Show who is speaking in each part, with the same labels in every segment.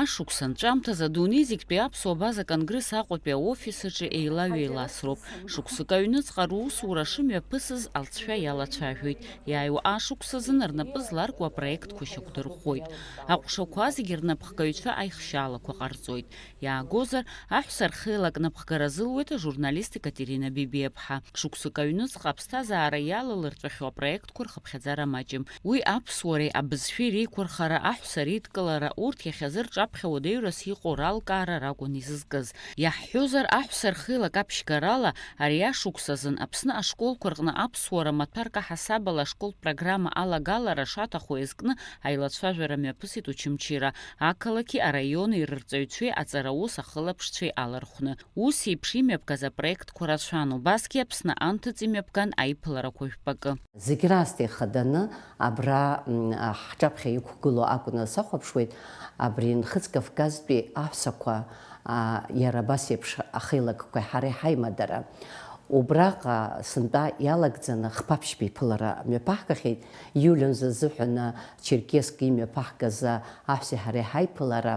Speaker 1: Ашықәсан ҿамҭазы адунеи зегьтәи аԥсуа база конгресс Аҟәатәи аофис аҿы еилаҩеиласроуп. Шықәсык аҩныҵҟа русура шымҩаԥысыз алҵшәа иалацәажәоит. Иааиуа ашықәс азын рнапы зларкуа апроектқәа шьақәдырӷәӷәоит. Аҟәшақәа зегьы рнапхгаҩцәа аихшьаалақәа ҟарҵоит. Иаагозар, аҳәса рхеилак напхгара зылуеит ажурналист Екатерина Бибиаԥҳа. Шықәсык аҩныҵҟа аԥсҭазаара иалалырҵәахьоу апроектқәа рхыԥхьаӡара маҷым. Уи аԥсуареи абызшәеи реиқәырхара, аҳәса реидкылара, урҭ иахьазы рҿаԥхьа уадаҩрас иҟоу ралкаара ракәын изызкыз. Иаҳҳәозар, аҳәса рхеилак аԥшьгарала ари ашықәс азын Аԥсны ашколқәа рҟны аԥсуара маҭәарк аҳасабала ашколтә программа алагалара шаҭаху еизкны аилацәажәара мҩаԥысит Очамчыра. Ақалақьи араиони рырҵаҩцәеи аҵараус ахылаԥшцәеи алархәны. Ус еиԥш имҩаԥгаз апроектқәа рацәан. Убасгьы Аԥсны анҭыҵ имҩаԥган аиԥыларақәа жәпакы.
Speaker 2: Зегь расти хаданы абра ҳҿаԥхьа иқәгылоу акәны сахәаԥшуеит, абри Нхыҵ-Кавказтәи аҳәсақәа иара абас еиԥш ахеилагақәа ҳара ҳаимадара. Убраҟа сынтәа иалагӡаны хԥаԥшьба иԥылара мҩаԥаҳгахьеит. Иулиан зазыҳәаны Черкесск имҩаԥаҳгаз аҳәсеи ҳареи ҳаиԥылара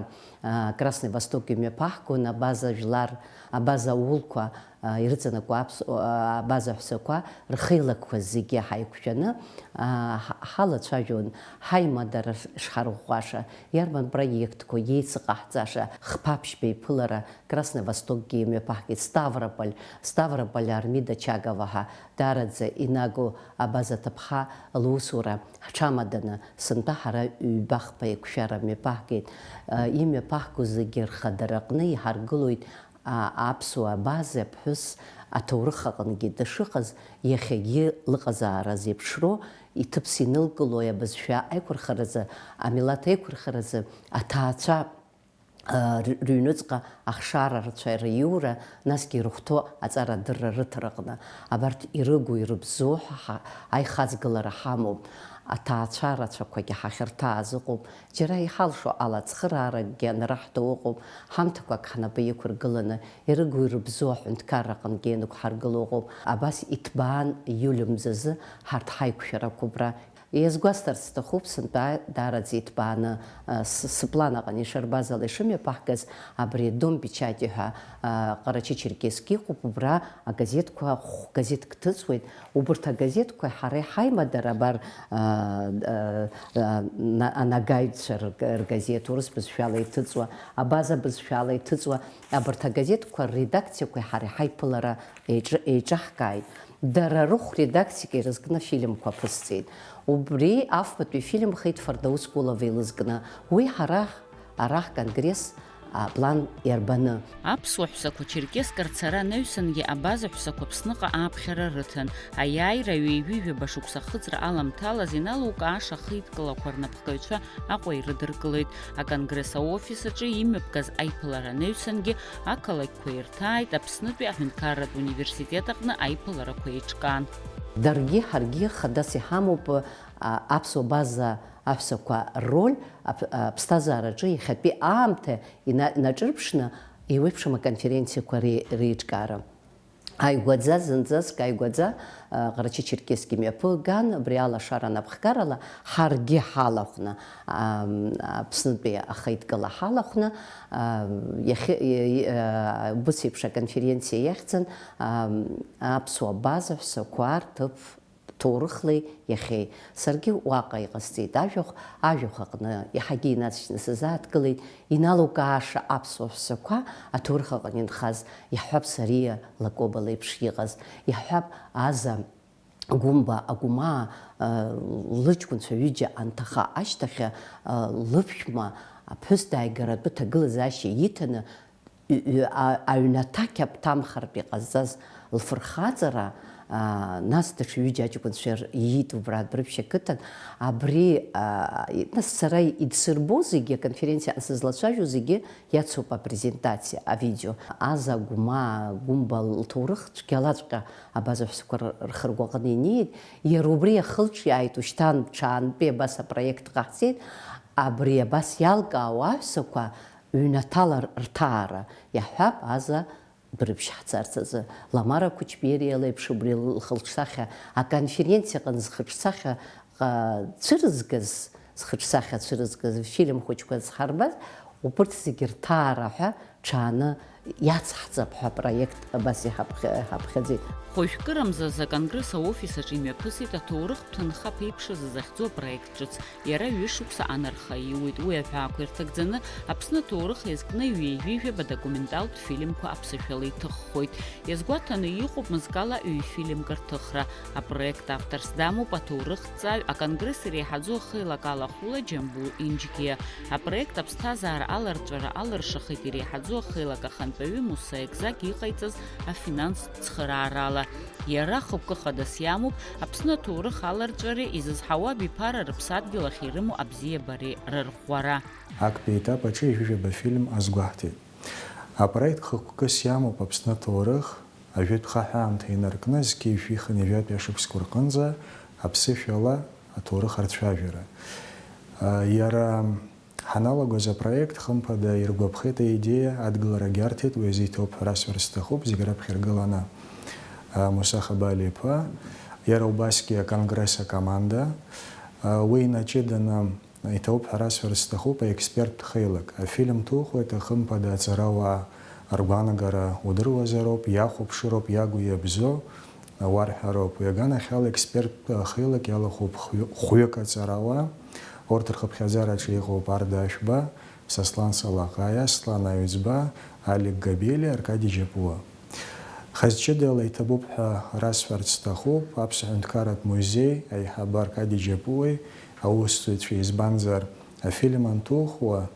Speaker 2: Красный Восток имҩаԥаҳгон абаза жәлар, абаза аулқәа ирыҵанакуа абаза ҳәсақәа рхеилагқәа зегьы ҳаиқәшәаны ҳалацәажәон ҳаимадара шҳарӷәӷәаша, иарбан проектқәа иеицыҟаҳҵаша хԥаԥшьба иԥылара Красный Востокгьы имҩаԥаҳгеит. Ставрополь Армида Чагаваҳа даараӡа инагоу абаза ҭыԥха лусура ҳҽамаданы сынтәа ҳара ҩба-хԥа еиқәшәара мҩаԥаҳгеит. Имҩаԥаҳгоу зегьы рхадара-ҟны иҳаргылоит аԥсуа база ԥҳәыс аҭоурых аҟынгьы дышыҟаз, иахьагьы лыҟазаара зеиԥшроу, иҭыԥс инылкыло абызшәа аиқәырхаразы, амилаҭ аиқәырхаразы аҭаацәа рыҩныҵҟа ахшарарацәа риура, насгьы ирыхәҭоу аҵарадырра рыҭараҟны. Абарҭ ирыгу ирыбзоу аихаҵгылара ҳамоуп. Аҭаацәа рацәақәагьы ҳахьырҭааз ыҟоуп. Џьара иҳалшо алацхырааракгьы анраҳҭо ыҟоуп. Ҳамҭақәак ҳнапы иқәыргыланы ирыгу ирыбзоу аҳәынҭқарраҟынгьы ианықәҳаргыло ыҟоуп. Абас иҭбаан иулиа мзазы ҳарҭ ҳаиқәшәарақәа убра. Иазгәасҭарц сҭахуп, сынтәа даараӡа иҭбааны сыплан аҟны ишарбаз ала ишымҩаԥаҳгаз абри Дом печати ҳәа Ҟарачы-Черкесск иҟоуп. Убра агазеҭқәа газеҭк ҭыҵуеит. Убырҭ агазеҭқәа ҳара ҳаимадара абар анагаҩцәа ргазеҭ урыс бызшәала иҭыҵуа, абаза бызшәала иҭыҵуа, абарҭ агазеҭқәа рредакциақәа ҳара ҳаиԥылара еиҿаҳкааит. Дара рыхә редакциак ирызкны филмқәа ԥысҵеит. Убри афбатәи филмхеит Фардаус Кулова илызкны. Уи ҳара арахь конгресс аплан иарбаны.
Speaker 1: Аԥсуа ҳәсақәа Черкесск рцара наҩсангьы абаза ҳәсақәа Аԥсныҟа ааԥхьара рыҭан. Аиааира ҩеижәижәаба шықәса ахыҵра аламҭалаз иналукааша ахеидкылақәа рнапхгаҩцәа Аҟәа ирыдыркылеит. Аконгресс аофис аҿы имҩаԥгаз аиԥылара наҩсангьы ақалақьқәа ирҭааит. Аԥснытәи аҳәынҭқарратә университет аҟны аиԥыларақәа еиҿкаан.
Speaker 2: Даргьы ҳаргьы хадас иҳамоуп аԥсуа база аҳәсақәа роль аԥсҭазаараҿы иахьатәи аамҭа инаҿырԥшны еиуеиԥшым аконференциақәа реиҿкаара. Ааигәаӡа, зынӡаск ааигәаӡа Ҟарачы-Черкесск имҩаԥылган, абри алашара напхгарала ҳаргьы ҳалахәны, Аԥснытәи ахеидкыла ҳалахәны, убыс еиԥш аконференциа иахьӡан аԥсуа база ҳәсақәа рҭыԥ ҭоурыхлеи иахьеи. Саргьы уаҟа иҟасҵеит ажәахә аҟны иаҳагьы инацшьны сызааҭгылеит. Иналукааша аԥсуа ҳәсақәа аҭоурых аҟны инхаз, иаҳҳәап Сариа Лакоба леиԥш иҟаз, иаҳҳәап Аза Гәымба Агәмаа лыҷкәынцәа ҩыџьа анҭаха ашьҭахь лыԥшәма аԥҳәыс дааигаратәы ҭагылазаашьа иҭаны аҩнаҭа қьаԥҭамхартә иҟазҵаз лфырхаҵара нас даҽа ҩыџьа аҷкәынцәа иит убра Адбырԥшь ақыҭан. Абри нас сара идсырбо зегьы, аконференциа сызлацәажәо зегьы иацуп апрезентациа, авидео. Аза Гәымба лҭоурых цәгьалаҵәҟьа абаза ҳәсақәа рхыргәаҟны инеит. Иара убри ахылҿиааит, ушьҭан ҽаантәи абас апроект ҟаҳҵеит. Абри абас иалкаау аҳәсақәа ҩнаҭала рҭаара иаҳҳәап Аза Бырԥшь ҳцарц азы. Ламара Кучбериа леиԥш убри лхылҿсахьа аконференциаҟны зхыҿсахьа цәырызгаз филм хәыҷқәа зҳарбаз, убырҭ зегьы рҭаара ҳәа ҽааны иацҳҵап ҳәа апроект абас иҳаԥхьаӡеит.
Speaker 1: Хәышәкырамзаз аконгресс аофис аҿы имҩаԥысит аҭоурыхтә ҭынха ԥеиԥшыз захьӡу апроект ҿыц. Иара ҩышықәса анархаиуеит. Уи аҳәаақәа ирҭагӡаны Аԥсны аҭоурых иазкны ҩеижәижәаба документалтә фильмқәа аԥсышәала иҭыххоит. Иазгәаҭаны иҟоуп мызкала ҩ-фильмк рҭыхра. Апроект авторс дамоуп аҭоурыхҭҵааҩ аконгресс иреиҳаӡоу ахы-еилакала Хәыла Џьамбул Инџьгьиа. Апроект аԥсҭазаара аларҵәара алыршахеит иреиҳаӡоу ахы-еилак ахантәаҩы Муса Екзак иҟаиҵаз афинанстә цхыраарала. Иара хықәкы хадас иамоуп Аԥсны аҭоурых аларҵәареи изызҳауа абиԥара рыԥсадгьыл ахь ирымоу абзиабареи рырӷәӷәара.
Speaker 3: Актәи етап аҿы ижәижәаба фильм азгәаҳҭеит. Апроект хықәкыс иамоуп Аԥсны аҭоурых ажәытә хаҳәаамҭа инаркны зқьи-жәихын ижәытә шықәсқәа рҟынӡа аԥсышәала аҭоурых арцәажәара. Иара ҳаналагоз апроект хымԥада иргәаԥхеит аидеиа адгыларагьы арҭеит, уи азы иҭоуп ҳәа расҳәарц сҭахуп, зегьы раԥхьа иргыланы Муса Хабали-иԥа, иара убасгьы аконгресс акоманда, уи инаҷыданы иҭоуп ҳәа расҳәарц сҭахуп аексперттә хеилак. Афильм ҭухуеит ахымԥада аҵарауаа ргәаанагара удыруазароуп, иахәаԥшыроуп, иагу иабзоу уарҳәароуп. Уи аганахьала аексперттә хеилак иалахәуп хәҩык аҵарауаа. Урҭ рхыԥхьаӡараҿы иҟоуп Арда Ашәба, Саслан Салаҟаиа, Светлана Аҩӡба, Алик Габели, Аркадий Џьапуа. Хазҷыдала иҭабуп ҳәа расҳәарц сҭахуп Аԥсуа Ҳәынҭқарратә музеи аиҳабы Аркадий Џьапуеи аусзуҩцәа, избанзар афильм анҭухуа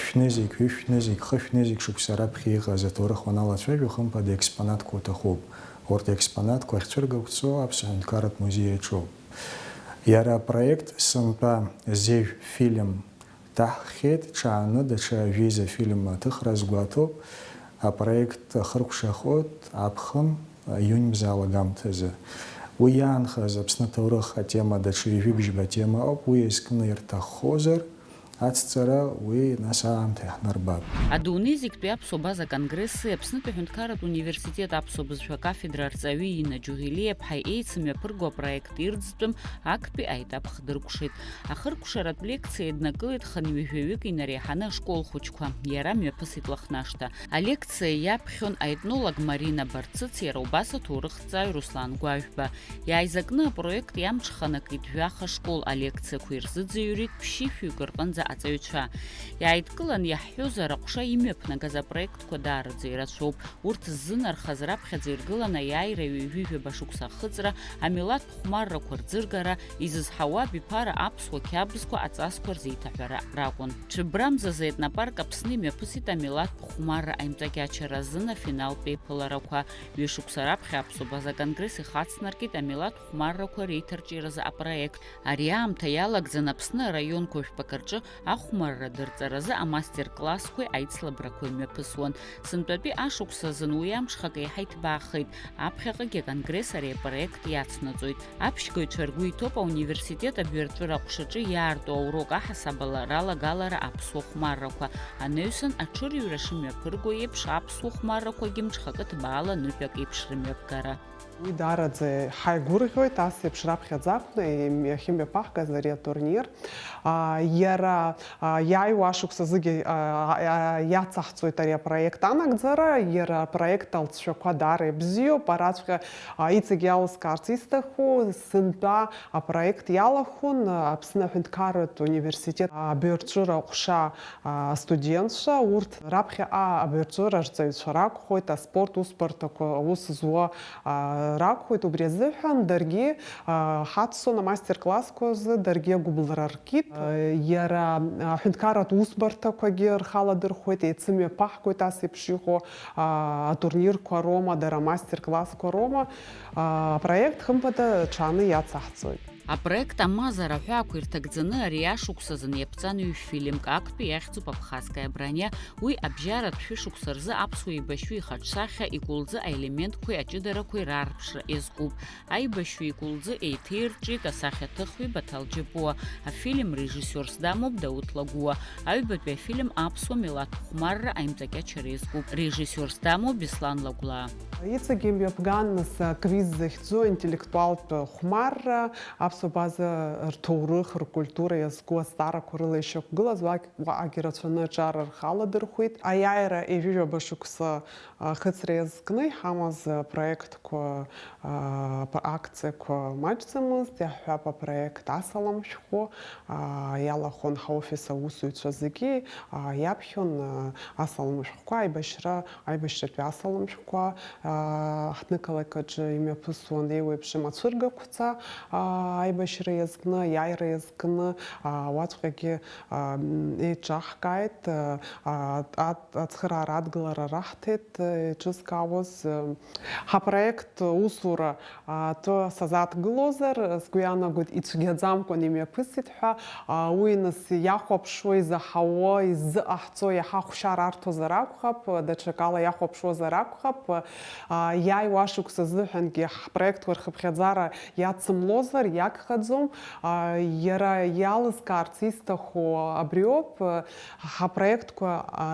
Speaker 3: шәнызик, ҩышәнызик, хышәнызик шықәса раԥхьа иҟаз аҭоурых уаналацәажәо хымԥада експонатқәа уҭахуп. Урҭ аекспонатқәа ахьцәыргақәцо Аԥсуа Ҳәынҭқарратә музеи аҿоуп. Иара апроект сынтәа зежә фильм ҭаҳхьеит, ҽааны даҽа жәеиза фильм аҭыхра азгәаҭоуп. Апроект ахыркәшахоит аԥхын июнь мза алагамҭазы. Уи иаанхаз Аԥсны аҭоурых атема даҽа ҩажәибжьба атема ауп, уи иазкны ирҭаххозар ацҵара уи нас аамҭа иаҳнарбап.
Speaker 1: Адунеи зегьтәи аԥсуа база конгресси Аԥснытәи Ҳәынҭқарратә университет аԥсуа бызшәа кафедра арҵаҩы Ина Џьуӷелиаԥҳа еицымҩаԥырго апроект ирӡтәым актәи аетап хдыркәшеит. Ахыркәшаратә лекциа еиднакылеит хынҩажәаҩык инареиҳаны ашкол хәыҷқәа. Иара мҩаԥысит Лахнашҭа. Алекциа иаԥхьон аетнолог Марина Барцыц, иара убас аҭоурыхҭҵааҩ Руслан Гәажәба. Иааизакны апроект иамҽханакит жәаха школ алекциақәа ирзыӡырҩит ԥшьышәҩык рҟынӡа аҵаҩцәа. Иааидкылан иаҳҳәозар аҟәша имҩаԥнагаз апроектқәа даараӡа ирацәоуп. Урҭ ззынархаз раԥхьаӡа иргылан аиааира ҩажәижәаба шықәса ахыҵра, амилаҭтә хәмаррақәа рӡыргара, изызҳауа абиԥара аԥсуа қьабзқәа аҵасқәа рзеиҭаҳәара ракәын. Ҽыбрамзаз аетнопарк Аԥсны имҩаԥысит амилаҭтә хәмарра аимҵакьачара азын афиналтә еиԥыларақәа. Ҩышықәса раԥхьа аԥсуа база конгресс ихацнаркит амилаҭтә хәмаррақәа реиҭарҿиаразы апроект. Ари аамҭа иалагӡан Аԥсны араионқәа жәпак рҿы ахәмарра дырҵаразы амастер-классқәеи аицлабрақәа имҩаԥысуан. Сынтәатәи ашықәс азын уи амҽхак еиҳа иҭбаахеит. Аԥхьаҟагьы аконгресс ари апроект иацнаҵоит. Аԥшьгаҩцәа ргәы иҭоуп ауниверситет абҩарҵәыра аҟәшаҿы иаарту аурок аҳасабала ралагалара аԥсуа хәмаррақәа. Анаҩсан аҽырҩра шымҩаԥырго еиԥш аԥсуа хәмаррақәагьы мҽхакы ҭбаала ныҳәак еиԥш рымҩаԥгара.
Speaker 4: Уи даараӡа ҳаигәырӷьоит, ас еиԥш раԥхьаӡакәны иахьымҩаԥаҳгаз ари атурнир. Иара иааиуа ашықәса зегьы иацаҳҵоит ари апроект анагӡара, иара апроект алҵшәақәа даара ибзиоуп. Араҵәҟьа иҵегь иалыскаарц исҭаху сынтәа апроект иалахәын Аԥсны Ҳәынҭқарратә университет абҩарҵәыра аҟәша астудентцәа, урҭ раԥхьа абҩарҵәыра арҵаҩцәа ракәхоит, аспорт усбарҭақәа аус зуа ракәхоит. Убри азыҳәан даргьы ҳаццон амастер-классқәа азы, даргьы агәыблра ркит. Иара аҳәынҭқарратә усбарҭақәагьы рхаладырхәуеит, еицымҩаԥаҳгоит ас еиԥш иҟоу атурнирқәа рома, дара амастер-классқәа рома. Апроект хымԥада ҽааны иацаҳҵоит.
Speaker 1: Апроект амазара ҳәаақәа ирҭагӡаны ари ашықәс азын иаԥҵан ҩ-фильмк актәи иахьӡуп Абхазская броня. Уи абжьаратә шәышықәса рзы аԥсуа еибашьҩы ихаҿсахьа икәылӡы аелементқәеи аҷыдарақәеи рарԥшра иазкуп. Аибашьҩы икәылӡы еиҭеирҿиеит асахьаҭыхҩы Баҭал Џьапуа. Афильм режиссиорс дамоуп Дауҭ Лагуа. Аҩбатәи афильм аԥсуа милаҭтә хәмарра аимҵакьачара иазкуп. Режиссиорс дамоуп Беслан Лагәлаа.
Speaker 4: Иҵегь имҩаԥган нас квиз захьӡу интеллектуалтә хәмарра аԥсуа база рҭоурых, ркультура иазку азҵаарақәа рыла ишьақәгылаз, уаҟагьы рацәаны аҿар рхаладырхәит. Аиааира ижәижәаба шықәса хыҵра иазкны иҳамаз проектқәа, акциақәа маҷӡамызт, иаҳҳәап апроект асалам шәҟәы, иалахон ҳаофис аусзуҩцәа зегьы, иаԥхьон асалам шәҟәқәа, аибашьратәи асалам шәҟәқәа, ҳҭнықалақь аҿы имҩаԥысуан еиуеиԥшым ацәыргақәҵа аибашьра иазкны, аиааира иазкны, уаҵәҟьагьы еиҿаҳкааит, ацхыраара адгылара раҳҭеит иҿызкаауаз. Ҳапроект усура аҭәы сазааҭгылозар, сгәы иаанагоит ицәгьаӡамкәан имҩаԥысит ҳәа, уи нас иахәаԥшуа, изаҳауа, изыҟаҳҵо иаҳа ахәшьара арҭозар акәхап, даҽакала иахәаԥшуазар акәхап, иааиуа ашықәс азыҳәангьы ҳпроектқәа рхыԥхьаӡара иацымлозар иагхаӡом. Иара иалызкаарц исҭаху абриоуп, ҳапроектқәа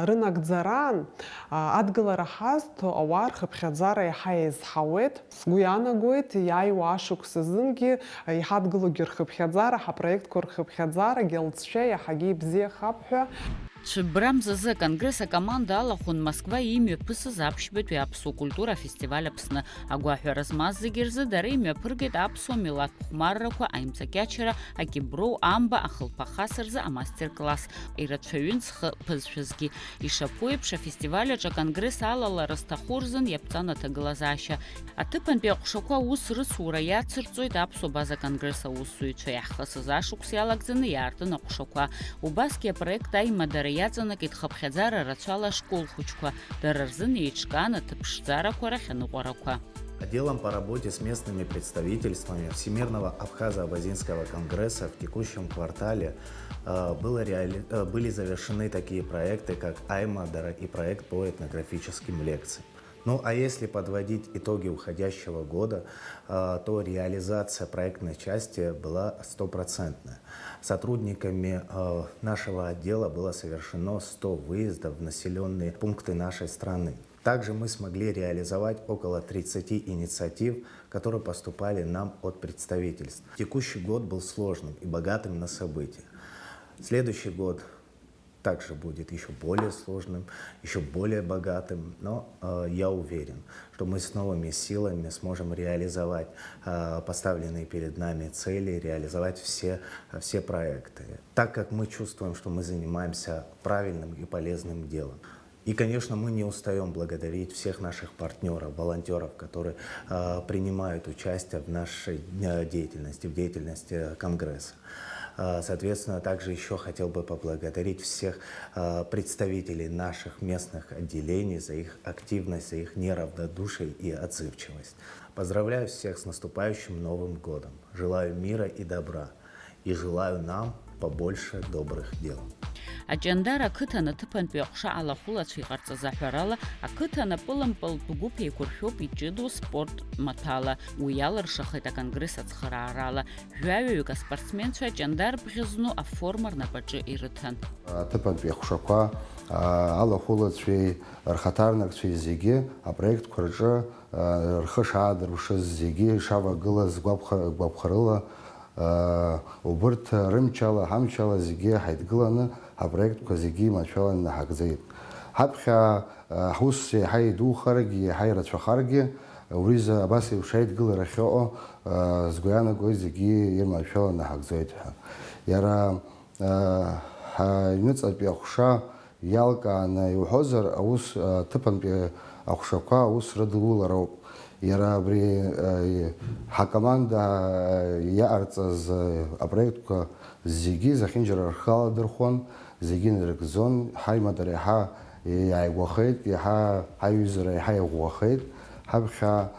Speaker 4: рынагӡаран адгылара ҳазҭо ауаа рхыԥхьаӡара иаҳа еизҳауеит. Сгәы иаанагоит иааиуа ашықәс азынгьы иҳадгылогьы рхыԥхьаӡара, ҳапроектқәа рхыԥхьаӡарагьы алҵшәа иаҳагьы ибзиахап ҳәа.
Speaker 1: Цәыббрамзазы аконгресс акоманда алахон Москва имҩаԥысыз аԥшьбатәи аԥсуа культура фестиваль Аԥсны. Агәаҳәара змаз зегьы рзы дара имҩаԥыргеит аԥсуа милаҭтә хәмаррақәа, аимҵакьачара, акьыброу, амба, ахылԥахас рзы амастер-класс. Ирацәаҩын зхы ԥызшәазгьы. Ишаԥу еиԥш афестиваль аҿы аконгресс алалара зҭаху рзын иаԥҵан аҭагылазаашьа. Аҭыԥантәи аҟәшақәа аус рысура иацырҵоит аԥсуа база аконгресс аусзуҩцәа иаҳхысыз ашықәс иалагӡаны иаартын аҟәшақәа. Убасгьы апроект аимадара иаҵанакит хыԥхьаӡара рацәала ашколхәыҷқәа, дара рзын еиҿкаан аҭыԥшӡарақәа рахьаныҟәарақәа.
Speaker 5: Отделом по работе с местными представительствами Всемирного Абхазо-Абазинского конгресса в текущем квартале были завершены такие проекты, как Аймадара и проект по этнографическим лекциям. Ну а если подводить итоги уходящего года, то реализация проектной части была 100%. Сотрудниками нашего отдела было совершено 100 выездов в населенные пункты нашей страны. Также мы смогли реализовать около 30 инициатив, которые поступали нам от представительств. Текущий год был сложным и богатым на события. Следующий год также будет еще более сложным, еще более богатым, но я уверен, что мы с новыми силами сможем реализовать поставленные перед нами цели, реализовать все проекты, так как мы чувствуем, что мы занимаемся правильным и полезным делом. И, конечно, мы не устаем благодарить всех наших партнеров, волонтеров, которые принимают участие в нашей деятельности, в деятельности Конгресса. Соответственно, также еще хотел бы поблагодарить всех представителей наших местных отделений за их активность, за их неравнодушие и отзывчивость. Поздравляю всех с наступающим Новым годом. Желаю мира и добра. И желаю нам побольше добрых дел.
Speaker 1: Аҷандар ақыҭан аҭыԥантәи аҟәша алахәылацәа иҟарҵаз аҳәарала, ақыҭан апылымпылтә гәыԥ еиқәыршәоуп иҷыдоу спорт маҭәала. Уи иалыршахеит аконгресс ацхыраарала. Жәаҩаҩык аспортсменцәа аҷандар бӷьызну аформа рнапаҿы ирыҭан.
Speaker 6: Аҭыԥантәи аҟәшақәа алахәылацәеи рхаҭарнакцәеи зегьы апроектқәа рҿы рхы шаадырԥшыз зегьы ишавагылаз гәаԥхарыла убырҭ рымчала, ҳамчала зегьы ҳаидгыланы апроектқәа зегьы маҭәала инаҳагӡеит. Ҳаԥхьа ҳус иаҳа идухаргьы, иаҳа ирацәахаргьы, уриза абас еиԥш аидгылара ахьыҟоу сгәы иаанагоит зегьы ирмаҭәала инаҳагӡоит ҳәа. Иара ҳаҩныҵатәи аҟәша иалкааны иуҳәозар, аус аҭыԥантәи аҟәшақәа аус рыдулароуп. Иара абри ҳакоманда иаҟарҵаз апроектқәа зегьы зехьынџьара рхы аладырхәон, зегьы инарыгӡон, ҳаимадара иаҳа иааигәахеит, ҳаиҩызара иаҳа иӷәӷәахеит, ҳаԥхьа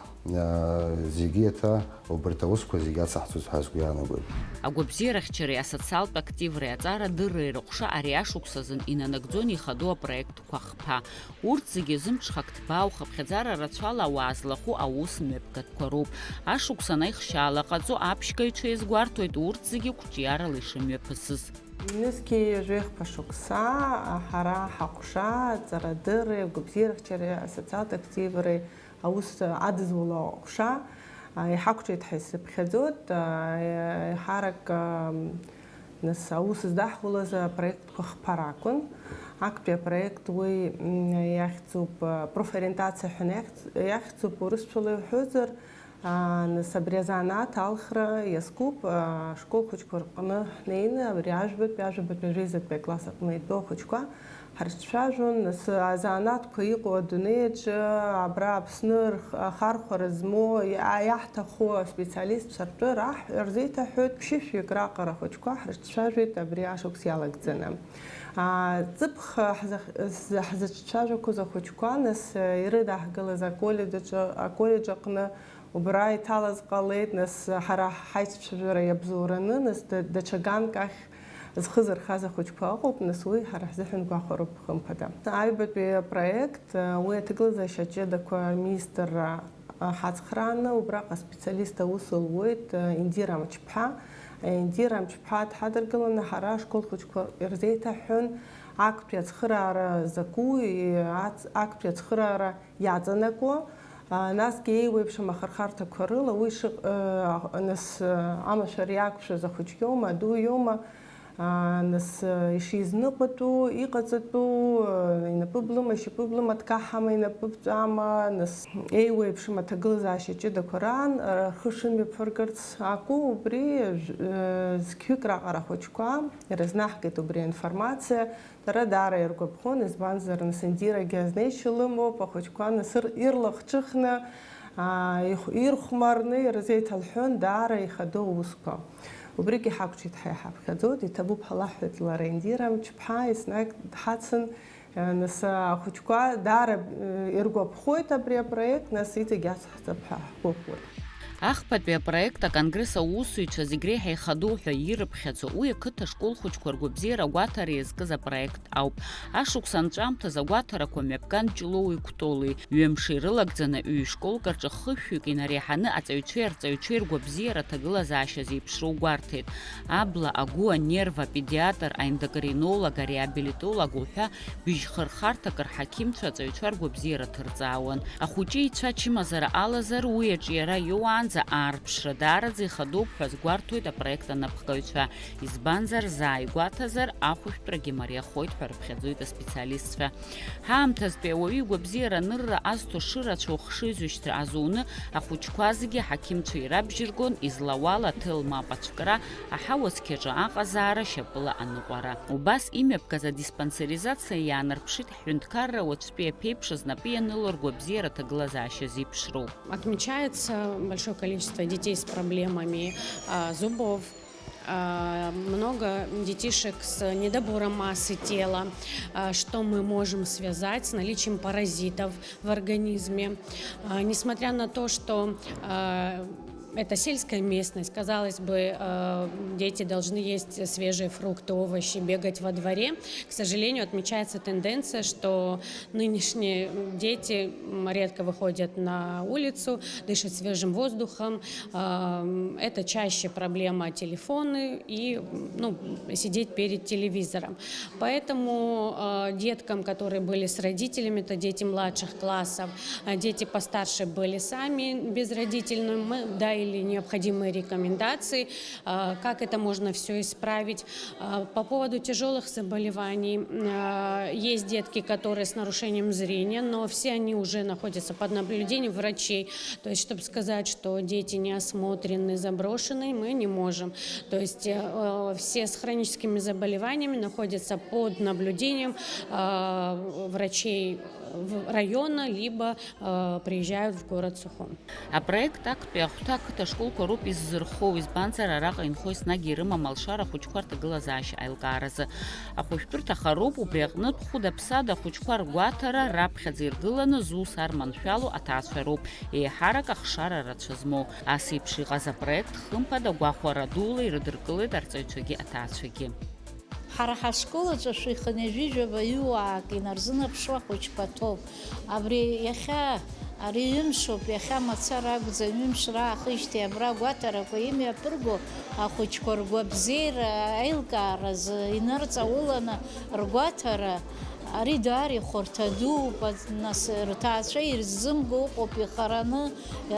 Speaker 6: зегьы еиҭа убарҭ аусқәа зегьы ацаҳҵоит ҳәа сгәы иаанагоит.
Speaker 1: Агәабзиарахьчареи асоциалтә активреи аҵарадырреи рыҟәша ари ашықәс азын инанагӡон ихадоу апроектқәа хԥа. Урҭ зегьы зымҽхак ҭбаау хыԥхьаӡара рацәала ауаа злахәу аус мҩаԥгатәқәа роуп. Ашықәс анаихшьаала ҟаҵо аԥшьгаҩцәа иазгәарҭоит урҭ зегьы қәҿиарала ишымҩаԥысыз.
Speaker 7: Ҩызки жәеихԥа шықәса ҳара ҳаҟәша аҵарадырреи, агәабзиарахьчареи асоциалтә активреи аус адызула аҟәша иҳақәҿиеит ҳәа исыԥхьаӡоит, иҳарак нас аус здаҳхәылаз апроектқәа хԥара акәын. Актәи апроект уи иахьӡуп профориентациа ҳәа иахьӡуп урысшәала иҳәозар, нас абри азанааҭ алхра иазкуп ашколхәыҷқәа рҟны ҳнеины абри ажәабатәи ажәеизатәи акласс аҟны итәоу ахәыҷқәа ҳарҿцәажәон, нас азанааҭқәа иҟоу адунеиаҿы абра Аԥсны ахархәара змоу иаҳҭаху аспециалистцәа ртәы рзеиҭаҳәоит ԥшьышәҩык раҟара ахәыҷқәа ҳрыҿцәажәеит абри ашықәс иалагӡаны. Ҵыԥх ҳзыҿцәажәақәоз ахәыҷқәа нас ирыдаҳгылаз аколлеџ аҟны убра иҭалаз ҟалеит, нас ҳара ҳаиццәажәара иабзоураны, нас даҽа ганк ахь зхы зырхаз ахәыҷқәа ыҟоуп, нас уи ҳара ҳзыҳәан гәахәароуп хымԥада. Аҩбатәи апроект уи аҭагылазаашьа аҷыдақәа аминистрра ҳацхрааны убраҟа специалист аус луеит Индира Мчԥҳа. Индира Мчԥҳа дҳадыргыланы ҳара ашколхәыҷқәа ирзеиҭаҳәон актәи ацхыраара закәу, актәи ацхыраара иаҵанакуа, насгьы еиуеиԥшым ахырхарҭақәа рыла уи нас амашәара иақәшәаз ахәыҷ иоума, аду иоума, нас ишизныҟәатәу, иҟаҵатәу, инапы блыма, ишьапы блыма, дкаҳама, инапы ԥҵәама, нас еиуеиԥшым аҭагылазаашьа ҷыдақәа раан рхы шымҩаԥыргарц акәу, убри зқьҩык раҟара ахәыҷқәа ирызнаҳгеит убри аинформациа. Дара даара иргәаԥхон, избанзар нас Индирагьы азнеишьа лымоуп, ахәыҷқәа нас ирлахҿыхны, ирхәмарны ирзеиҭалҳәон даара ихадоу аусқәа. Убригьы ҳақәҿиеит ҳәа иҳаԥхьаӡоит, иҭабуп ҳәа лаҳҳәеит лара Индира Мчԥҳа, еснагь дҳацын, нас ахәыҷқәа даара иргәаԥхоит абри апроект, нас иҵегь ацҳҵап ҳәа ҳгәыӷуеит.
Speaker 1: Ахԥатәи апроект аконгресс аусзуҩцәа зегь реиҳа ихадоу ҳәа ирыԥхьаӡо уи ақыҭа школхәыҷқәа ргәабзиара агәаҭара иазкыз апроект ауп. Ашықәс анҵәамҭаз агәаҭарақәа мҩаԥган Ҷлоуи Кәтоли ҩымш ирылагӡаны ҩ-школк рҿы хыхәҩык инареиҳаны аҵаҩцәеи арҵаҩцәеи ргәабзиара аҭагылазаашьа зеиԥшроу гәарҭеит. Абла, агәы, анерв, апедиатр, аендокринолог, ареабилитолог уҳәа быжьхырхарҭак рҳақьымцәа аҵаҩцәа ргәабзиара ҭырҵаауан. Ахәыҷы ицәа ачымазара алазар уи аҿиара иоуаанӡа аарԥшра даараӡа ихадоуп ҳәа згәарҭоит апроект анапхгаҩцәа. Избанзар зааигәаҭазар ахәышәтәрагьы мариахоит ҳәа рыԥхьаӡоит аспециалистцәа. Ҳаамҭазтәи ауаҩы игәабзиара анырра азҭо шырацәоу хшыҩзышьҭра азуны ахәыҷқәа зегьы аҳақьымцәа ирабжьыргон излауала аҭелмаап ацәкра аҳауа-цқьаҿы аҟазаара шьапыла аныҟәара. Убас имҩаԥгаз адиспансеризациа иаанарԥшит ҳҳәынҭқарра уаҵәтәи аԥеиԥш знапы ианыло ргәабзиара аҭагылазаашьа зеиԥшроу.
Speaker 8: Отмечается большое количество детей с проблемами зубов, много детишек с недобором массы тела, что мы можем связать с наличием паразитов в организме. Несмотря на то, что это сельская местность, казалось бы, дети должны есть свежие фрукты, овощи, бегать во дворе. К сожалению, отмечается тенденция, что нынешние дети редко выходят на улицу, дышат свежим воздухом. Это чаще проблема телефоны и сидеть перед телевизором. Поэтому деткам, которые были с родителями, это дети младших классов, дети постарше были сами без родителей, мы дали необходимые рекомендации, как это можно все исправить. По поводу тяжелых заболеваний, есть детки, которые с нарушением зрения, но все они уже находятся под наблюдением врачей. То есть, чтобы сказать, что дети не осмотрены, заброшены, мы не можем. То есть, все с хроническими заболеваниями находятся под наблюдением врачей района, либо приезжают в город Сухон.
Speaker 1: Апроект актәи ахәҭа ақыҭа школқәа роуп иззырхоу, избанзар араҟа инхо еснагь ирымам алшара ахәыҷқәа рҭагылазаашьа аилкааразы. Ахәышәтәырҭаха роуп убри аҟнытә хәыда-ԥсада ахәыҷқәа ргәаҭара раԥхьаӡа иргыланы зус арманшәало аҭаацәа роуп, еиҳарак ахшара рацәа змоу. Ас еиԥш иҟаз апроект хымԥада гәахәара дула ирыдыркылеит арҵаҩцәагьы аҭаацәагьы.
Speaker 9: Ҳара ҳашкол аҿы шәихынҩажәижәаба ҩ-уаак инарзынаԥшуа ахәыҷқәа ҭоуп. Абри иахьа ари ҩымшоуп, иахьа мацара акәӡам, ҩымш раахижьҭеи абра агәаҭарақәа имҩаԥырго ахәыҷқәа ргәабзиара аилкааразы инырҵауланы ргәаҭара ари дари хортаду нас ртаацәа ирзымго ыҟоуп ихараны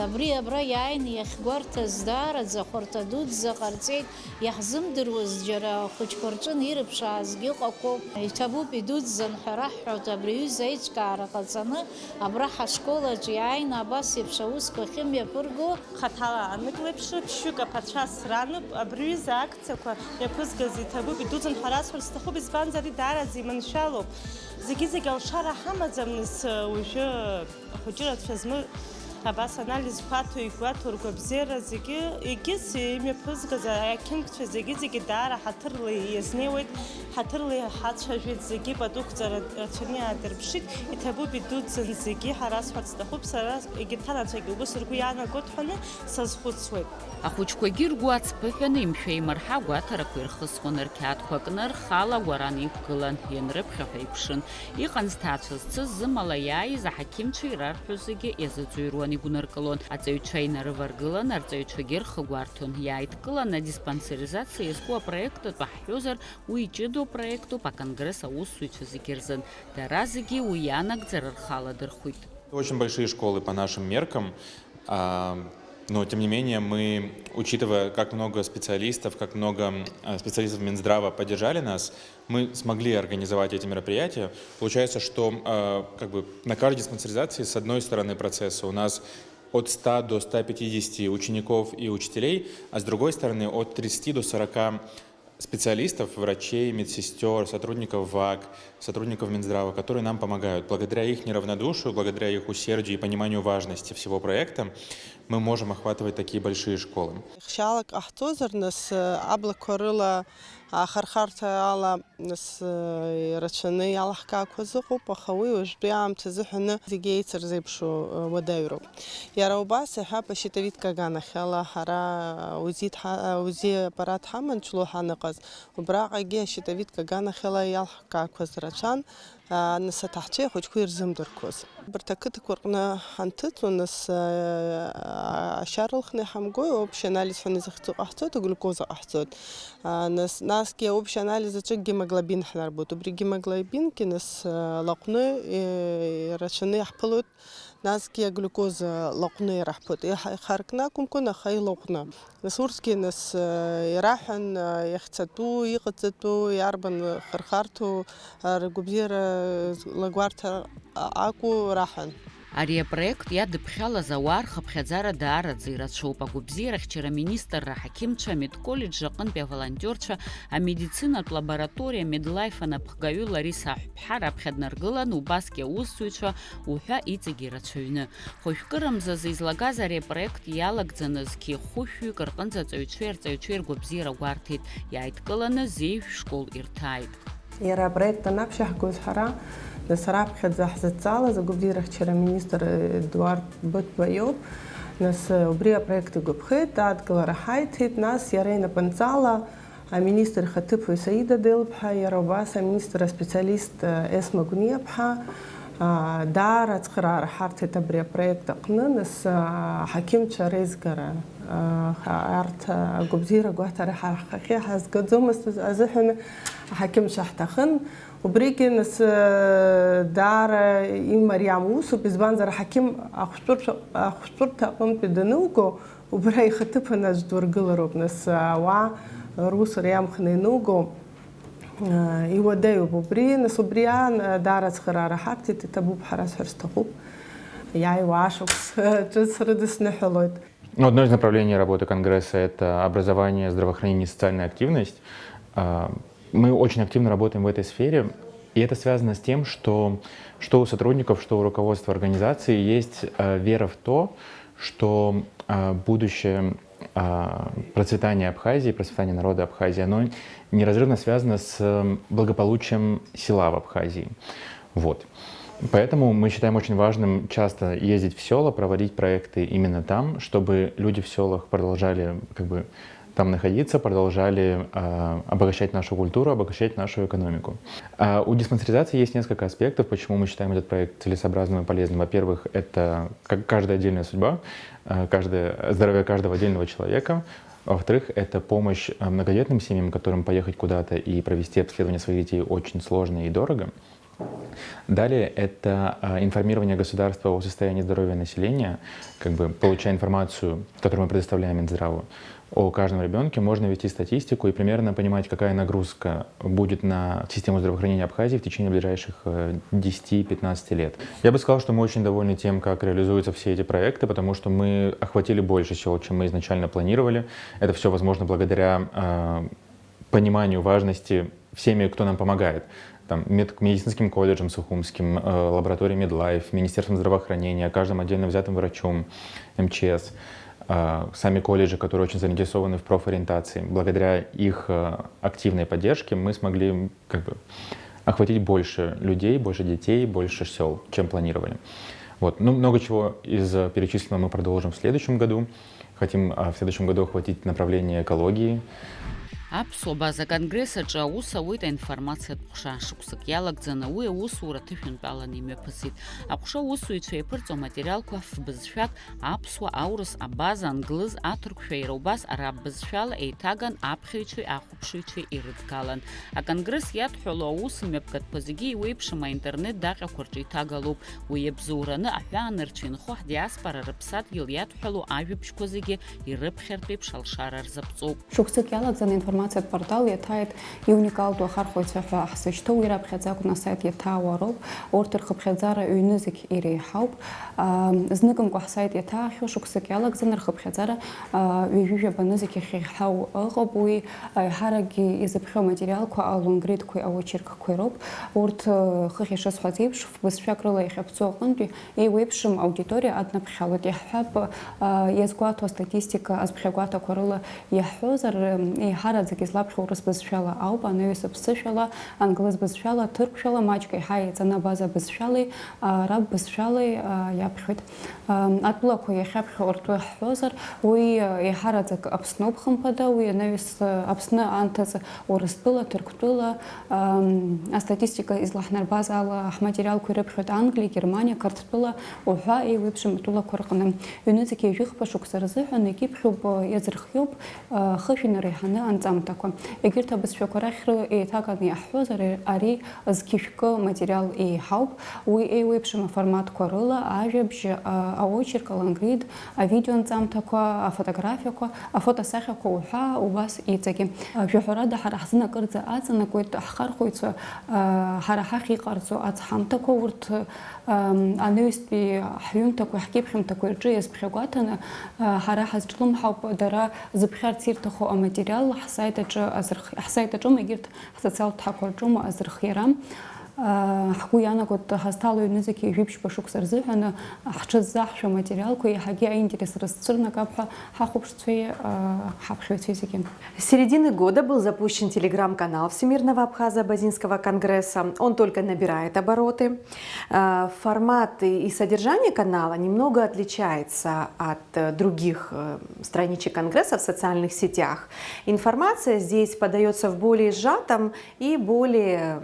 Speaker 9: абри абра иааины иахьгәарҭаз даараӡа хәарҭаду дзаҟарҵеит иаҳзымдыруаз џьара хәыҷқәа рҿын ирыԥшаазгьы ыҟақәоуп иҭабуп идуӡӡан ҳәа раҳҳәоит абри аҩыза аиҿкаара ҟаҵаны абра ҳашкол аҿы иааины абас еиԥш аусқәа ахьымҩаԥырго
Speaker 10: хаҭала анык леиԥш ԥшьҩык аԥацәа срануп абри аҩыза акциақәа иаԥызгаз иҭабуп идуӡӡан ҳәа расҳәарц сҭахуп избанзар ари даараӡа иманшәалоуп зегьы алшара ҳамаӡам нас уажәы ахәыҷырацәа змы абас анализ хәаҭо игәаҭо ргәабзиара зегьы егьыс имҩаԥызгаз ақьымкцәа зегьы даара ҳаҭырла иазнеиуеит ҳаҭырла ҳацәажәеит зегьы патуқәҵара рацәаны иаадырԥшит иҭабуп идуӡӡан зегьы ҳарасҳәарц сҭахуп сара егьырҭ анацәагьы убыс ргәы иаанагот ҳәаны сазхәыцуеит.
Speaker 1: Ахәыҷқәагьы ргәы ацԥыҳәаны имшәа имырҳа агәаҭарақәа ирхысхуан, рқьаадқәа кны рхала агәаран иқәгылан, ианрыԥхьаҳәа иԥшын. Иҟан зҭаацәа зцыз зымала иааиз аҳақьымцәа ирарҳәоз зегьы иазыӡырҩуан, игәнаргылон. Аҵаҩцәа инарываргылан, арҵаҩцәагьы рхы иааидкылан адиспансеризациа иазку апроектатә ҳҳәозар, уи иҷыдоу проектуп аконгресс аусзуҩцәа зегьы рзын. Дара зегьы уи ианагӡара рхаладырхәит.
Speaker 11: Очень большие школы по нашим меркам. Но, тем не менее, мы, учитывая, как много специалистов, как много специалистов Минздрава поддержали нас, мы смогли организовать эти мероприятия. Получается, что как бы на каждой диспансеризации, с одной стороны процесса, у нас от 100 до 150 учеников и учителей, а с другой стороны от 30 до 40 специалистов, врачей, медсестер, сотрудников ВАК, сотрудников Минздрава, которые нам помогают. Благодаря их неравнодушию, благодаря их усердию и пониманию важности всего проекта, мы можем охватывать такие большие школы.
Speaker 7: Ахархарта ала нас рачаны ялахкақәа зыҟоуп, аха уи уажәтәи аамҭазы ҳәаны зегьы еицырзеиԥшу уадаҩроуп. Иара убас иҳәап ашьитавит каганахь ала ҳара узи аппарат ҳаманчло ҳаныҟаз, убраҟагьы ашьитавит каганахь ала иалҳкаақәаз рацәан, нас аҭаҳцәеи ахәыҷқәа ирзымдырқәоз. Абарҭ ақыҭақәа рҟны ҳанҭыҵуа, нас ашьа рылхны иҳамгои общий анализ ҳәаны захьӡу ҟаҳҵоит, аглюкоза ҟаҳҵоит. Насгьы общий анализ аҿы гемоглобин ҳнарбоит. Убри гемоглобингьы нас лаҟәны ирацәаны иаҳԥылоит, насгьы аглюкоза лаҟәны ираҳԥоит. Ихаркны акәымкәан, аха илаҟәны. Нас урҭгьы нас ираҳәан иахьцатәу, иҟаҵатәу, иарбан хырхарҭоу, ргәабзиара лагәарҭар акәу раҳәан.
Speaker 1: Ари апроект иадыԥхьалаз ауаа рхыԥхьаӡара даараӡа ирацәоуп. Агәабзиарахьчара министрра, аҳақьымцәа, амедколлеџь аҟынтәи аволонтерцәа, амедицинатә лабораториа медлайф анапхгаҩы Лариса Аҳәԥҳа раԥхьа днаргылан, убасгьы аусзуҩцәа уҳәа иҵегьы ирацәаҩны. Хәышәкырамзазы излагаз ари апроект иалагӡанызгьы хәышәҩык рҟынӡа аҵаҩцәеи арҵаҩцәеи ргәабзиара гәарҭеит. Иааидкыланы зеиҩ школ ирҭааит.
Speaker 7: Иара апроект анаԥшьаҳгоз ҳара нас раԥхьаӡа ҳзыдҵалаз агәабзиарахьчара министр Едуард Быҭәба иоуп. Нас убри апроект игәаԥхеит, адкылара ҳаиҭеит, нас иара инапынҵала аминистр ихаҭыԥуаҩ Саида Делԥҳа, иара убас аминистр аспециалист Есма Гәниаԥҳа даара ацхыраара ҳарҭеит абри апроект аҟны, нас аҳақьымцәа реизгара арҭ агәабзиара гәаҭара ҳахьы ҳазгаӡомызт азыҳәан аҳақьымцәа ҳҭахын. Убригьы нас даара имариам усуп, избанзар аҳақьым ахәшәтәырҭа аҟынтәи данылго, убра ихаҭыԥаны аӡә дургылароуп, нас ауаа русура иамхны ианылго иуадаҩуп убри, нас убри аан даара ацхыраара ҳарҭеит, иҭабуп ҳара сҳәар сҭахуп, иааиуа ашықәс ҿыц рыдысныҳәалоит.
Speaker 11: Одно из направлений работы Конгресса – это образование, здравоохранение и социальная активность. Мы очень активно работаем в этой сфере, и это связано с тем, что у сотрудников, что у руководства организации есть вера в то, что будущее процветание Абхазии, процветание народа Абхазии, оно неразрывно связано с благополучием села в Абхазии. Вот. Поэтому мы считаем очень важным часто ездить в села, проводить проекты именно там, чтобы люди в селах продолжали там находиться, продолжали обогащать нашу культуру, обогащать нашу экономику. У диспансеризации есть несколько аспектов, почему мы считаем этот проект целесообразным и полезным. Во-первых, это каждая отдельная судьба, здоровье каждого отдельного человека. Во-вторых, это помощь многодетным семьям, которым поехать куда-то и провести обследование своих детей очень сложно и дорого. Далее это информирование государства о состоянии здоровья населения, как бы получая информацию, которую мы предоставляем Минздраву, о каждом ребенке, можно вести статистику и примерно понимать, какая нагрузка будет на систему здравоохранения Абхазии в течение ближайших 10-15 лет. Я бы сказал, что мы очень довольны тем, как реализуются все эти проекты, потому что мы охватили больше сел, чем мы изначально планировали. Это все возможно благодаря пониманию важности всеми, кто нам помогает. Там, медицинским колледжем сухумским, лабораторией MedLife, Министерством здравоохранения, каждым отдельно взятым врачом, МЧС, сами колледжи, которые очень заинтересованы в профориентации. Благодаря их активной поддержке мы смогли как бы охватить больше людей, больше детей, больше сел, чем планировали. Вот. Ну, много чего из перечисленного мы продолжим в следующем году. Хотим в следующем году охватить направление экологии.
Speaker 1: Аԥсуа Конгрессаҿы аус ауеит аинформациатә ҟәша. Шықәсык иалагӡаны уи аусура ҭышәынтәаланы имҩаԥысит. Аҟәша аусуҩцәа иаԥырҵо аматериалқәа ф-бызшәак аԥсуа, аурыс, абаза, англыз, аҭырқәшәа иара убас араб бызшәала еиҭаган аԥхьаҩцәеи ахәаԥшыҩцәеи ирыдгалан. Аконгресс иадҳәало аусмҩаԥгатәқәа зегьы иуеиԥшым аинтернет даҟьақәа рҿы иҭагалоуп. Уи иабзоураны аҳәаанырцәа инхо ҳдиаспора рыԥсадгьыл иадҳәало ажәабжьқәа зегьы ирыԥхьартә еиԥш алшара рзаԥҵоуп.
Speaker 12: Шықәсык иалагӡаны информациатә портал иаҭааит иуникалту ахархәаҩцәа ҳәа ҳзышьҭоу ираԥхьаӡакәны асайт иаҭаауа роуп. Урҭ рхыԥхьаӡара ҩны зегь иреиҳауп. Зныкымкәа ҳсайт иаҭаахьоу шықәсык иалагӡаны рхыԥхьаӡара ҩажәижәаба зегь иахьиҳау ыҟоуп. Уи аиҳаракгьы изыԥхьоу аматериалқәа алонгридқәеи ауачеркқәеи роуп. Урҭ хыхь ишысҳәаз еиԥш бызшәак рыла иахьаԥҵо аҟынтәи еиуеиԥшым аудиториа аднаԥхьалоит. Иаҳҳәап иазгәаҭо астатистика азԥхьагәаҭақәа рыла иаҳҳәозар еиҳараӡак излаԥхьо урыс бызшәала ауп, анаҩс ԥсышәала, англыз бызшәала, ҭырқәшәала, маҷк еиҳа еиҵаны абаза бызшәалеи, араб бызшәалеи иаԥхьоит. Атәылақәа иахьаԥхьо ртәы ҳҳәозар, уи еиҳараӡак Аԥсноуп хымԥада, уи анаҩс Аԥсны аамҭазы Урыстәыла, Ҭырқәтәыла, астатистика излаҳнарбаз ала ҳматериалқәа ирыԥхьоит Англиа, Германиа, Қарҭтәыла уҳәа еиуеиԥшым атәылақәа рҟны. Ҩны зегьы ҩажәихԥа шықәса рзыҳәан егьиԥхьоуп, иаӡырхиоуп хышәинара иҳаны анҵамҭақәа. Егьырҭ абызшәақәа рахь еиҭаганы иаҳҳәозар, ари зқьышәкы материал еиҳауп. Уи еиуеиԥшым аформатқәа рыла ажәабжь, аочерк, алангрид, авидео анҵамҭақәа, афотографиақәа, афотосахьақәа уҳәа убас иҵегьы. Жәаҳәарада ҳара ҳзын акырӡа аҵанакуеит ҳхархәаҩцәа ҳара ҳахь иҟарҵо ацҳамҭақәа, урҭ анаҩстәи ҳҩымҭақәа, ҳкьыԥхьымҭақәа рҿы иазԥхьагәаҭаны ҳара ҳазҿлымҳауп дара зыԥхьарц ирҭаху аматериал ҳсайт аҿы, егьырҭ ҳсоциалтә ҭҳақәа рҿы азырхиара. Ҳгәы иаанагоит ҳазҭало ҩны зегьы ижәибжьқәа шықәса рзыҳәан ҳҽыззаҳшәо аматериалқәа иаҳагьы аинтерес рызцәырнагап ҳәа ҳахәаԥшцәеи ҳаԥхьаҩцәеи зегьы.
Speaker 13: С середины года был запущен телеграм-канал Всемирного Абхазо-Абазинского конгресса. Он только набирает обороты. Формат и содержание канала немного отличается от других страничек конгресса в социальных сетях. Информация здесь подается в более сжатом и более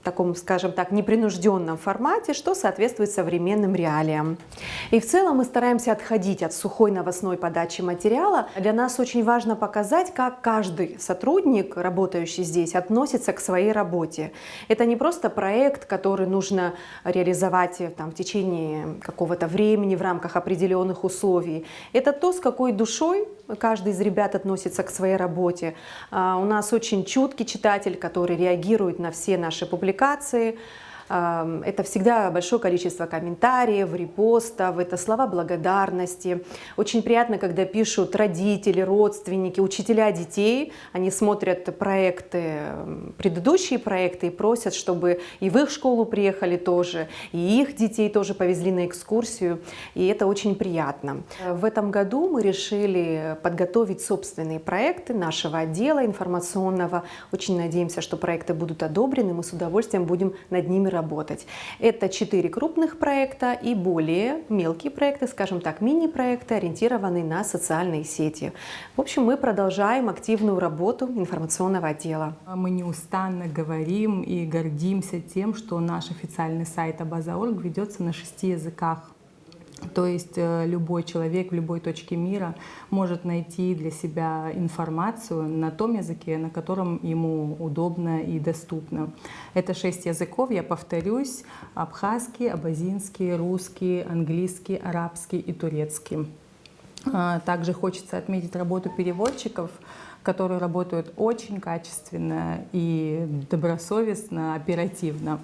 Speaker 13: таком, скажем так, непринужденном формате, что соответствует современным реалиям. И в целом мы стараемся отходить от сухой новостной подачи материала. Для нас очень важно показать, как каждый сотрудник, работающий здесь, относится к своей работе. Это не просто проект, который нужно реализовать в течение какого-то времени в рамках определенных условий. Это то, с какой душой каждый из ребят относится к своей работе. У нас очень чуткий читатель, который реагирует на все наши публикации. Это всегда большое количество комментариев, репостов, это слова благодарности. Очень приятно, когда пишут родители, родственники, учителя детей. Они смотрят проекты, предыдущие проекты и просят, чтобы и в их школу приехали тоже, и их детей тоже повезли на экскурсию. И это очень приятно. В этом году мы решили подготовить собственные проекты нашего отдела информационного. Очень надеемся, что проекты будут одобрены, мы с удовольствием будем над ними работать. Это 4 крупных проекта и более мелкие проекты, скажем так, мини-проекты, ориентированные на социальные сети. В общем, мы продолжаем активную работу информационного отдела.
Speaker 14: Мы неустанно говорим и гордимся тем, что наш официальный сайт Абаза.орг ведется на 6 языках. То есть любой человек в любой точке мира может найти для себя информацию на том языке, на котором ему удобно и доступно. Это 6 языков, я повторюсь: абхазский, абазинский, русский, английский, арабский и турецкий. Также хочется отметить работу переводчиков, которые работают очень качественно и добросовестно, оперативно.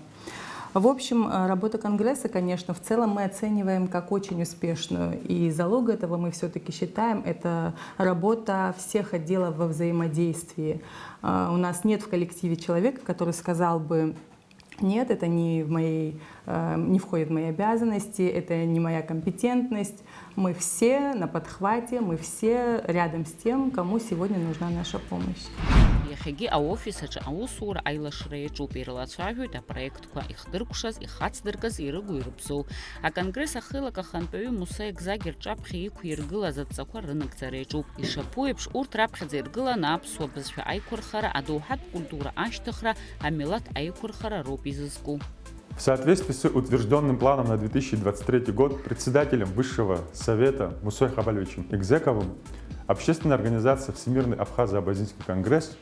Speaker 14: В общем, работа Конгресса, конечно, в целом мы оцениваем как очень успешную. И залог этого мы все-таки считаем, это работа всех отделов во взаимодействии. У нас нет в коллективе человека, который сказал бы: нет, это не входит в мои обязанности, это не моя компетентность. Мы все на подхвате, мы все рядом с тем, кому сегодня нужна наша помощь.
Speaker 1: Иахьагьы аофисаҿы аусура аилашра иаҿуп, ирлацәажәоит апроектқәа ихдыркәшаз, ихацдыркыз, ирыгу ирыбзоу. Аконгресс ахылак ахантәаҩы Муса Екзагь рҿаԥхьа иқәиргылаз адҵақәа рынагӡара иаҿуп. Ишаԥу еиԥш урҭ раԥхьаӡа иргыланы аԥсуа бызшәа аиқәырхара, адоуҳатә культура ашьҭыхра, амилаҭ аиқәырхара роуп изызку.
Speaker 15: В соответствии с утвержденным планом на 2023 год председателем Высшего Совета Мусой Хабалевичем Екзековым общественная организация Всемирный Абхазо-Абазинский конгресс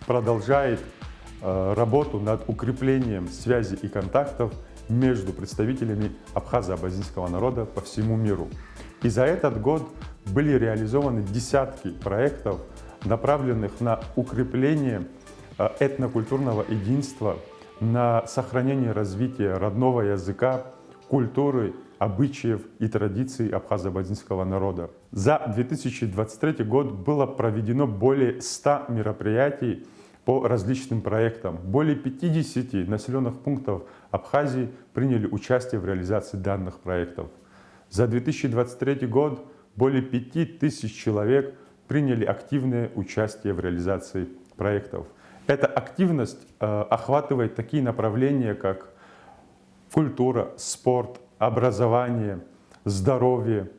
Speaker 15: продолжает работу над укреплением связи и контактов между представителями абхазо-абазинского народа по всему миру. И за этот год были реализованы десятки проектов, направленных на укрепление этнокультурного единства, на сохранение и развитие родного языка, культуры, обычаев и традиций абхазо-абазинского народа. За 2023 год было проведено более 100 мероприятий по различным проектам. Более 50 населенных пунктов Абхазии приняли участие в реализации данных проектов. За 2023 год более 5000 человек приняли активное участие в реализации проектов. Эта активность охватывает такие направления, как культура, спорт, образование, здоровье,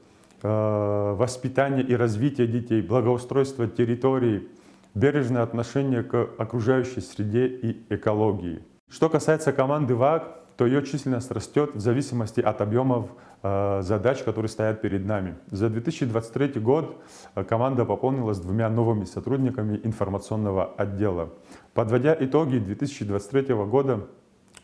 Speaker 15: воспитание и развитие детей, благоустройство территории, бережное отношение к окружающей среде и экологии. Что касается команды ВААГ, то ее численность растет в зависимости от объемов задач, которые стоят перед нами. За 2023 год команда пополнилась 2 новыми сотрудниками информационного отдела. Подводя итоги 2023 года,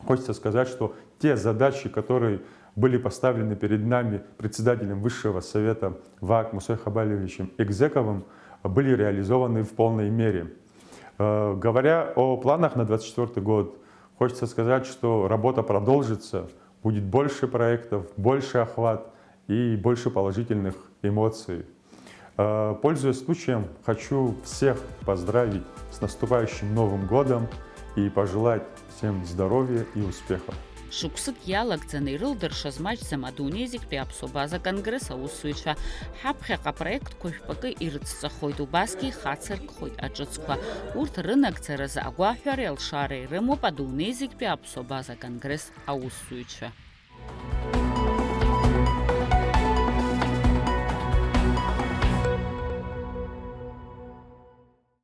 Speaker 15: хочется сказать, что те задачи, которые были поставлены перед нами председателем Высшего Совета ВААГ Мусой Хабалевичем Екзековым, были реализованы в полной мере. Говоря о планах на 2024 год, хочется сказать, что работа продолжится, будет больше проектов, больше охват и больше положительных эмоций. Пользуясь случаем, хочу всех поздравить с наступающим Новым годом и пожелать всем здоровья и успехов.
Speaker 1: Шықәсык иалагӡаны ирылдыршаз маҷӡам адунеи зегьтәи аԥсуа конгресс аусзуҩцәа ҳаԥхьаҟа апроектқәа жәпакы ирыцҵахоит, убасгьы ихацыркхоит аҿыцқәа. Урҭ рынагӡаразы агәаҳәареи алшареи рымоуп адунеи зегьтәи аԥсуа конгресс аусзуҩцәа.